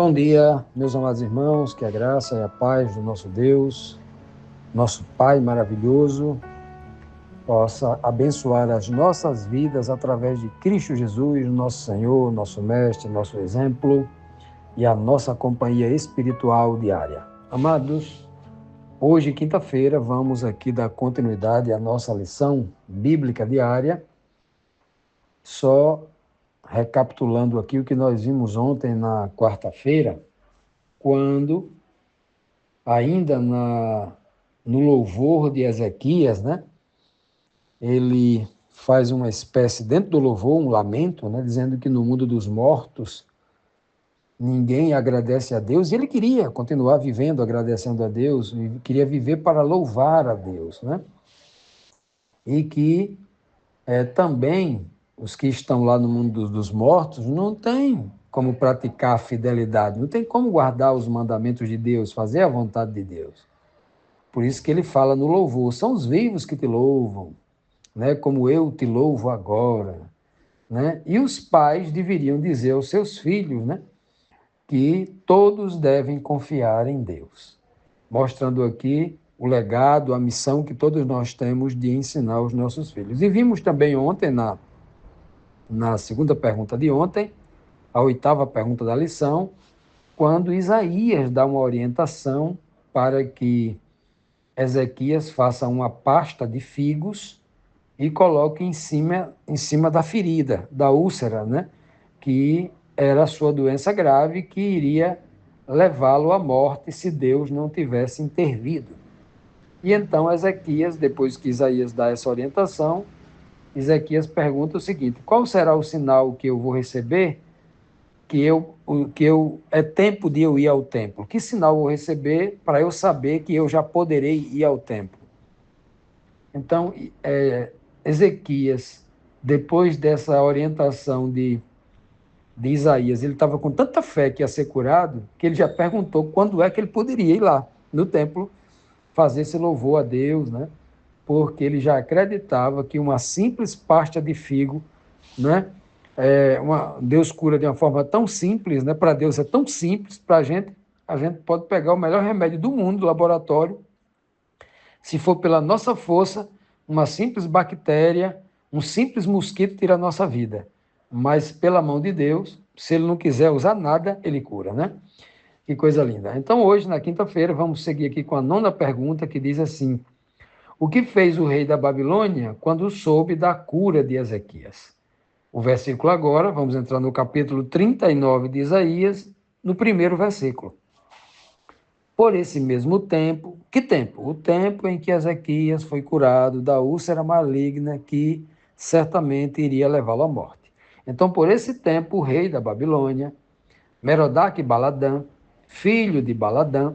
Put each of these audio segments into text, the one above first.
Bom dia, meus amados irmãos, que a graça e a paz do nosso Deus, nosso Pai maravilhoso, possa abençoar as nossas vidas através de Cristo Jesus, nosso Senhor, nosso Mestre, nosso exemplo e a nossa companhia espiritual diária. Amados, hoje, quinta-feira, vamos aqui dar continuidade à nossa lição bíblica diária, só recapitulando aqui o que nós vimos ontem na quarta-feira, quando ainda no louvor de Ezequias, né? Ele faz uma espécie, dentro do louvor, um lamento, né? Dizendo que no mundo dos mortos ninguém agradece a Deus, e ele queria continuar vivendo agradecendo a Deus, e queria viver para louvar a Deus, né? E que também os que estão lá no mundo dos mortos não têm como praticar a fidelidade, não tem como guardar os mandamentos de Deus, fazer a vontade de Deus. Por isso que ele fala no louvor, são os vivos que te louvam, né? Como eu te louvo agora, né? E os pais deveriam dizer aos seus filhos, né? Que todos devem confiar em Deus, mostrando aqui o legado, a missão que todos nós temos de ensinar os nossos filhos. E vimos também ontem, na segunda pergunta de ontem, a oitava pergunta da lição, quando Isaías dá uma orientação para que Ezequias faça uma pasta de figos e coloque em cima da ferida, da úlcera, né? Que era a sua doença grave, que iria levá-lo à morte se Deus não tivesse intervido. E então Ezequias, depois que Isaías dá essa orientação, Ezequias pergunta o seguinte: qual será o sinal que eu vou receber que é tempo de eu ir ao templo? Que sinal eu vou receber para eu saber que eu já poderei ir ao templo? Então, Ezequias, depois dessa orientação de Isaías, ele estava com tanta fé que ia ser curado, que ele já perguntou quando é que ele poderia ir lá no templo fazer esse louvor a Deus, né? Porque ele já acreditava que uma simples pasta de figo, né? Deus cura de uma forma tão simples, né? Para Deus é tão simples, para a gente pode pegar o melhor remédio do mundo, do laboratório, se for pela nossa força, uma simples bactéria, um simples mosquito tira a nossa vida. Mas pela mão de Deus, se ele não quiser usar nada, ele cura, né? Que coisa linda. Então hoje, na quinta-feira, vamos seguir aqui com a nona pergunta, que diz assim: o que fez o rei da Babilônia quando soube da cura de Ezequias? O versículo agora, vamos entrar no capítulo 39 de Isaías, no primeiro versículo. Por esse mesmo tempo, que tempo? O tempo em que Ezequias foi curado da úlcera maligna que certamente iria levá-lo à morte. Então, por esse tempo, o rei da Babilônia, Merodach-Baladã, filho de Baladã,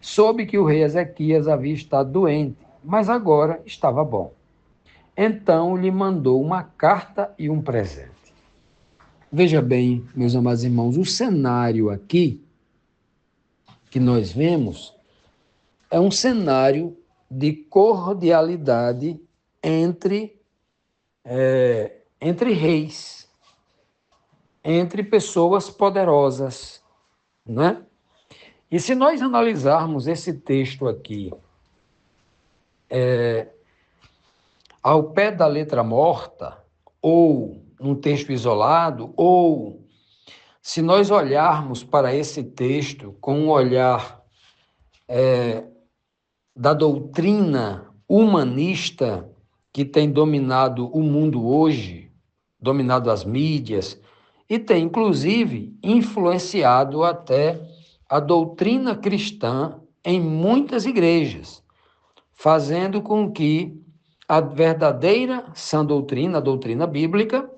soube que o rei Ezequias havia estado doente, mas agora estava bom. Então lhe mandou uma carta e um presente. Veja bem, meus amados irmãos, o cenário aqui que nós vemos é um cenário de cordialidade entre reis, entre pessoas poderosas, né? E se nós analisarmos esse texto aqui ao pé da letra morta, ou num texto isolado, ou se nós olharmos para esse texto com um olhar da doutrina humanista que tem dominado o mundo hoje, dominado as mídias, e tem, inclusive, influenciado até a doutrina cristã em muitas igrejas, fazendo com que a verdadeira sã doutrina, a doutrina bíblica,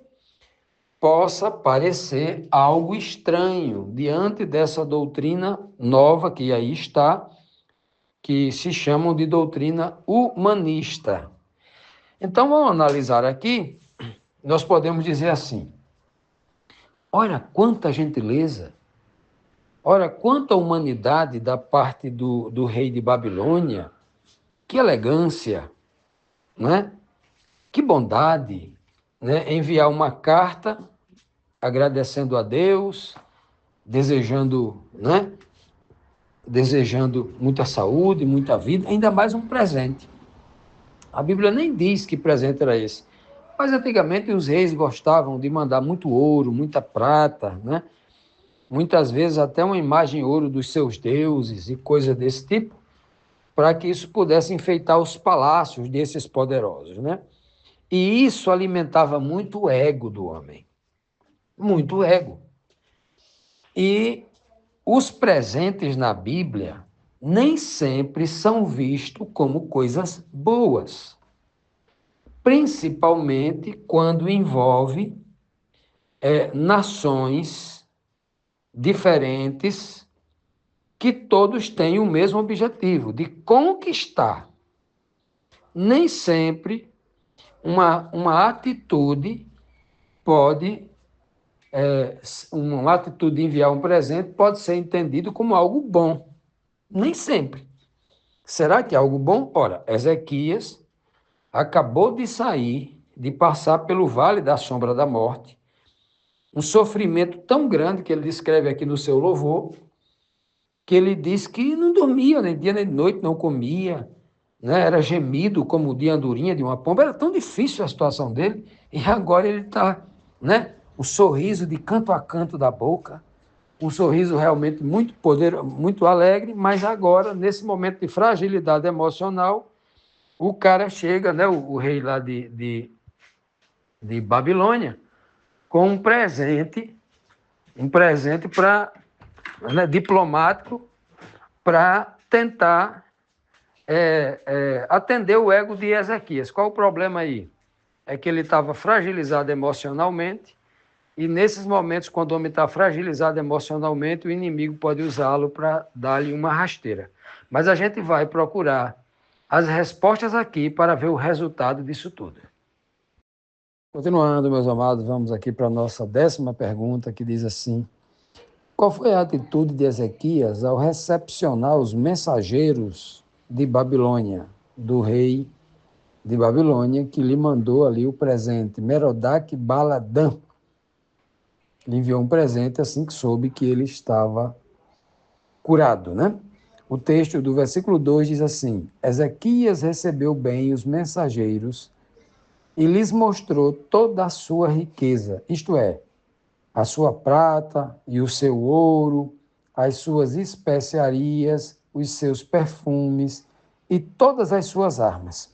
possa parecer algo estranho diante dessa doutrina nova que aí está, que se chamam de doutrina humanista. Então, vamos analisar aqui, nós podemos dizer assim: olha quanta gentileza, olha quanta humanidade da parte do rei de Babilônia, que elegância, né? Que bondade, né? Enviar uma carta agradecendo a Deus, desejando, né? Desejando muita saúde, muita vida, ainda mais um presente. A Bíblia nem diz que presente era esse. Mas antigamente os reis gostavam de mandar muito ouro, muita prata, né? Muitas vezes até uma imagem ouro dos seus deuses e coisas desse tipo, para que isso pudesse enfeitar os palácios desses poderosos, né? E isso alimentava muito o ego do homem, muito ego. E os presentes na Bíblia nem sempre são vistos como coisas boas, principalmente quando envolve nações diferentes que todos têm o mesmo objetivo, de conquistar. Nem sempre uma atitude pode, uma atitude de enviar um presente pode ser entendido como algo bom. Nem sempre. Será que é algo bom? Ora, Ezequias acabou de sair, de passar pelo vale da sombra da morte, um sofrimento tão grande que ele descreve aqui no seu louvor, que ele diz que não dormia nem dia nem noite, não comia, né? Era gemido como de andorinha de uma pomba, era tão difícil a situação dele, e agora ele está, né? O sorriso de canto a canto da boca, um sorriso realmente muito poderoso, muito alegre, mas agora, nesse momento de fragilidade emocional, o cara chega, né? O rei lá de Babilônia, com um presente para, né, diplomático, para tentar atender o ego de Ezequias. Qual o problema aí? É que ele estava fragilizado emocionalmente, e nesses momentos, quando o homem está fragilizado emocionalmente, o inimigo pode usá-lo para dar-lhe uma rasteira. Mas a gente vai procurar as respostas aqui para ver o resultado disso tudo. Continuando, meus amados, vamos aqui para a nossa 10ª pergunta, que diz assim: qual foi a atitude de Ezequias ao recepcionar os mensageiros de Babilônia, do rei de Babilônia, que lhe mandou ali o presente, Merodach-Baladã? Lhe enviou um presente assim que soube que ele estava curado, né? O texto do versículo 2 diz assim: Ezequias recebeu bem os mensageiros e lhes mostrou toda a sua riqueza, isto é, a sua prata e o seu ouro, as suas especiarias, os seus perfumes e todas as suas armas.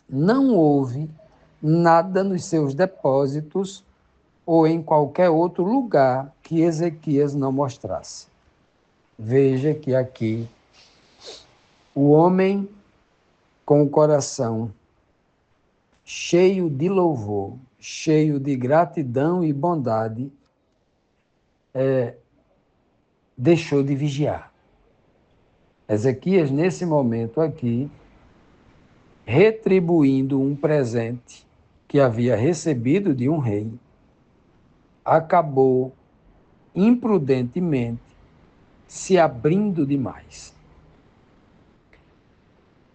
Não houve nada nos seus depósitos ou em qualquer outro lugar que Ezequias não mostrasse. Veja que aqui o homem com o coração cheio de louvor, cheio de gratidão e bondade, deixou de vigiar. Ezequias, nesse momento aqui, retribuindo um presente que havia recebido de um rei, acabou imprudentemente se abrindo demais.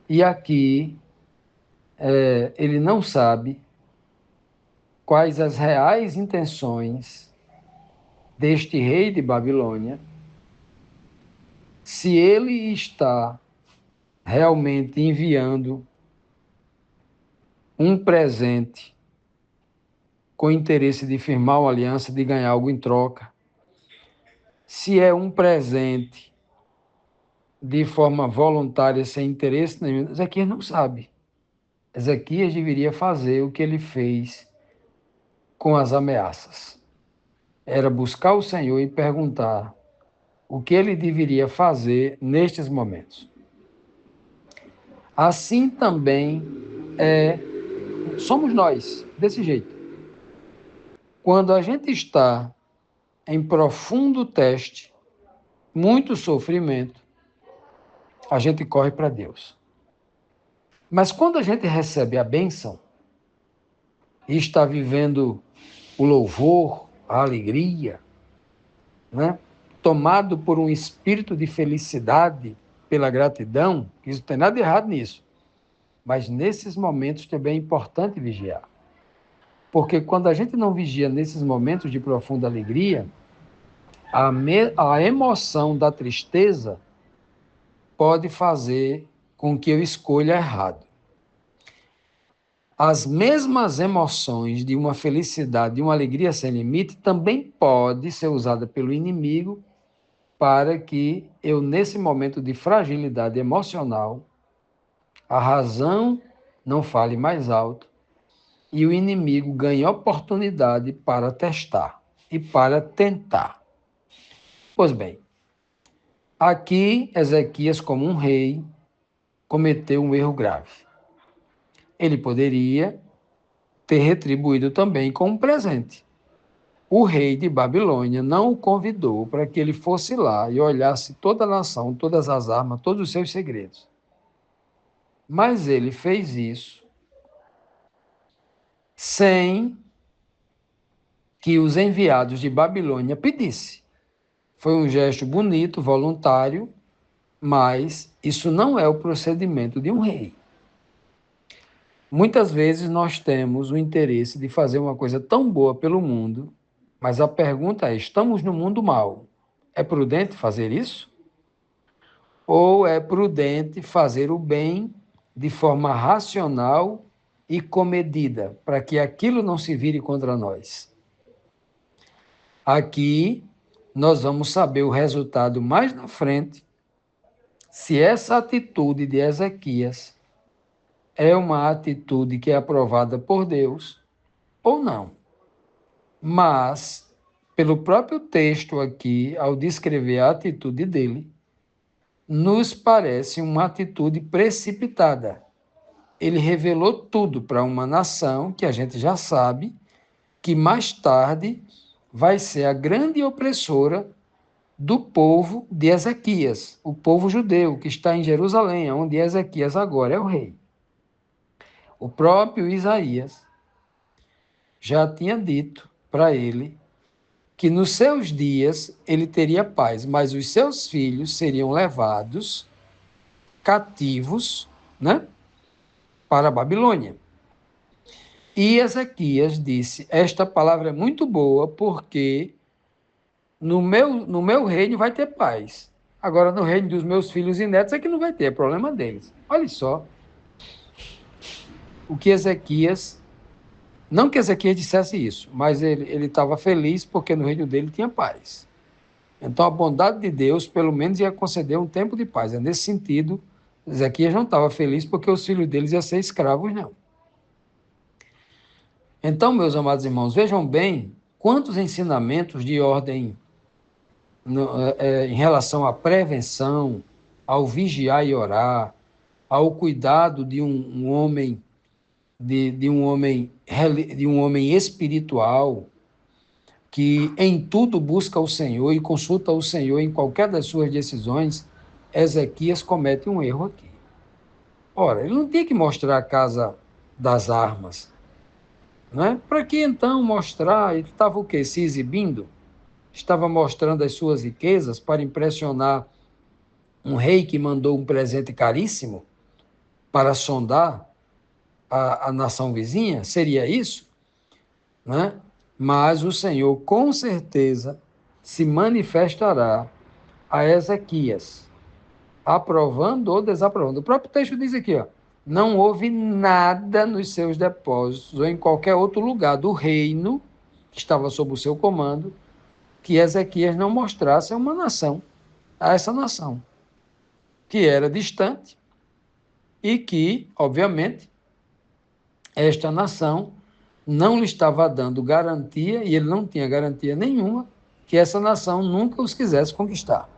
E aqui ele não sabe quais as reais intenções deste rei de Babilônia, se ele está realmente enviando um presente com interesse de firmar uma aliança, de ganhar algo em troca, se é um presente de forma voluntária, sem interesse nenhum. Ezequias não sabe. Ezequias deveria fazer o que ele fez com as ameaças. Era buscar o Senhor e perguntar o que ele deveria fazer nestes momentos. Assim também somos nós, desse jeito. Quando a gente está em profundo teste, muito sofrimento, a gente corre para Deus. Mas quando a gente recebe a bênção e está vivendo o louvor, a alegria, né? Tomado por um espírito de felicidade, pela gratidão, isso não tem nada de errado nisso. Mas nesses momentos também é importante vigiar. Porque quando a gente não vigia nesses momentos de profunda alegria, A emoção da tristeza pode fazer com que eu escolha errado. As mesmas emoções de uma felicidade, de uma alegria sem limite, também pode ser usada pelo inimigo para que eu, nesse momento de fragilidade emocional, a razão não fale mais alto e o inimigo ganhe oportunidade para testar e para tentar. Pois bem, aqui Ezequias, como um rei, cometeu um erro grave. Ele poderia ter retribuído também com um presente. O rei de Babilônia não o convidou para que ele fosse lá e olhasse toda a nação, todas as armas, todos os seus segredos. Mas ele fez isso sem que os enviados de Babilônia pedissem. Foi um gesto bonito, voluntário, mas isso não é o procedimento de um rei. Muitas vezes nós temos o interesse de fazer uma coisa tão boa pelo mundo, mas a pergunta é: estamos no mundo mau? É prudente fazer isso? Ou é prudente fazer o bem de forma racional e comedida, para que aquilo não se vire contra nós? Aqui nós vamos saber o resultado mais na frente, se essa atitude de Ezequias é uma atitude que é aprovada por Deus ou não. Mas, pelo próprio texto aqui, ao descrever a atitude dele, nos parece uma atitude precipitada. Ele revelou tudo para uma nação que a gente já sabe que mais tarde vai ser a grande opressora do povo de Ezequias, o povo judeu que está em Jerusalém, onde Ezequias agora é o rei. O próprio Isaías já tinha dito para ele que nos seus dias ele teria paz, mas os seus filhos seriam levados cativos, né, para a Babilônia. E Ezequias disse: esta palavra é muito boa porque no meu reino vai ter paz. Agora, no reino dos meus filhos e netos é que não vai ter, é problema deles. Olha só o que Ezequias, não que Ezequias dissesse isso, mas ele estava feliz porque no reino dele tinha paz. Então, a bondade de Deus, pelo menos, ia conceder um tempo de paz. É nesse sentido, Ezequias não estava feliz porque os filhos deles iam ser escravos, não. Então, meus amados irmãos, vejam bem quantos ensinamentos de ordem em relação à prevenção, ao vigiar e orar, ao cuidado de um homem, de um homem espiritual, que em tudo busca o Senhor e consulta o Senhor em qualquer das suas decisões. Ezequias comete um erro aqui. Ora, ele não tinha que mostrar a casa das armas, né? Para que então mostrar? Ele estava o quê? Se exibindo? Estava mostrando as suas riquezas para impressionar um rei que mandou um presente caríssimo para sondar a nação vizinha? Seria isso? Né? Mas o Senhor, com certeza, se manifestará a Ezequias, aprovando ou desaprovando. O próprio texto diz aqui, ó, não houve nada nos seus depósitos ou em qualquer outro lugar do reino que estava sob o seu comando que Ezequias não mostrasse a uma nação, a essa nação, que era distante e que, obviamente, esta nação não lhe estava dando garantia, e ele não tinha garantia nenhuma, que essa nação nunca os quisesse conquistar.